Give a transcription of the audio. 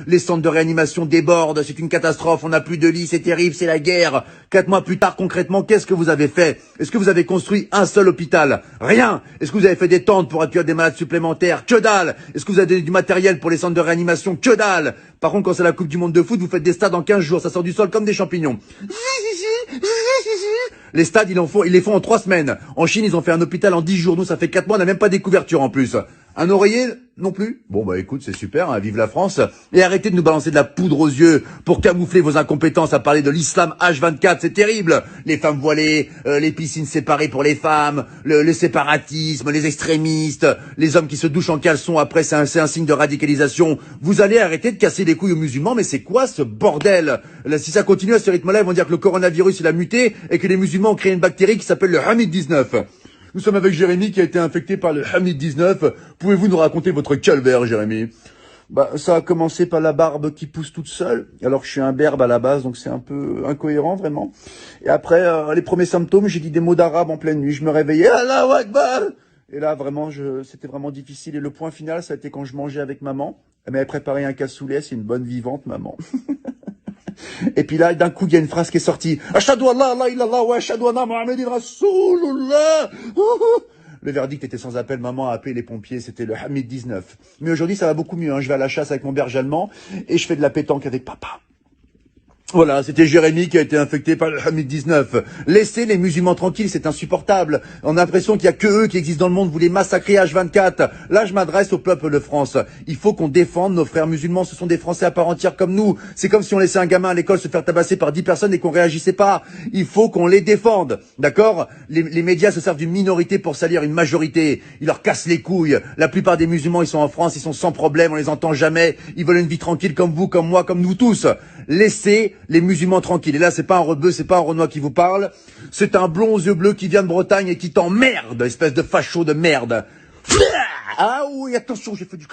Les centres de réanimation débordent, c'est une catastrophe, on n'a plus de lits, c'est terrible, c'est la guerre. 4 mois plus tard, concrètement, qu'est-ce que vous avez fait? Est-ce que vous avez construit un seul hôpital? Rien. Est-ce que vous avez fait des tentes pour accueillir des malades supplémentaires? Que dalle. Est-ce que vous avez donné du matériel pour les centres de réanimation? Que dalle. Par contre, quand c'est la Coupe du Monde de foot, vous faites des stades en 15 jours, ça sort du sol comme des champignons. Les stades, ils les font en 3 semaines. En Chine, ils ont fait un hôpital en 10 jours. Nous, ça fait 4 mois, on n'a même pas des couvertures en plus. Un oreiller non plus. Bon bah écoute, c'est super, hein, vive la France. Et arrêtez de nous balancer de la poudre aux yeux pour camoufler vos incompétences à parler de l'islam H24, c'est terrible. Les femmes voilées, les piscines séparées pour les femmes, le séparatisme, les extrémistes, les hommes qui se douchent en caleçon après, c'est un signe de radicalisation. Vous allez arrêter de casser les couilles aux musulmans, mais c'est quoi ce bordel? Là, si ça continue à ce rythme-là, ils vont dire que le coronavirus il a muté et que les musulmans ont créé une bactérie qui s'appelle le Hamid-19. Nous sommes avec Jérémy qui a été infecté par le Hamid-19. Pouvez-vous nous raconter votre calvaire, Jérémy? Bah, ça a commencé par la barbe qui pousse toute seule, alors que je suis un berbe à la base, donc c'est un peu incohérent, vraiment. Et après, les premiers symptômes, j'ai dit des mots d'arabe en pleine nuit. Je me réveillais, Allahu Akbar! Et là, vraiment, c'était vraiment difficile. Et le point final, ça a été quand je mangeais avec maman. Elle m'avait préparé un cassoulet, c'est une bonne vivante, maman. Et puis là, d'un coup, il y a une phrase qui est sortie. Ashhadu an la ilaha illallah wa ashhadu anna Muhammadan Rasulullah. Le verdict était sans appel. Maman a appelé les pompiers. C'était le Hamid 19. Mais aujourd'hui, ça va beaucoup mieux. Hein. Je vais à la chasse avec mon berger allemand et je fais de la pétanque avec papa. Voilà, c'était Jérémy qui a été infecté par le Hamid 19. Laissez les musulmans tranquilles, c'est insupportable. On a l'impression qu'il y a que eux qui existent dans le monde, vous les massacrez H24. Là, je m'adresse au peuple de France. Il faut qu'on défende nos frères musulmans, ce sont des Français à part entière comme nous. C'est comme si on laissait un gamin à l'école se faire tabasser par 10 personnes et qu'on réagissait pas. Il faut qu'on les défende, d'accord? Les médias se servent d'une minorité pour salir une majorité. Ils leur cassent les couilles. La plupart des musulmans, ils sont en France, ils sont sans problème, on les entend jamais. Ils veulent une vie tranquille comme vous, comme moi, comme nous tous. Laissez les musulmans tranquilles. Et là, c'est pas un rebeu, c'est pas un Renoir qui vous parle. C'est un blond aux yeux bleus qui vient de Bretagne et qui t'emmerde, espèce de facho de merde. Ah oui, attention, j'ai fait du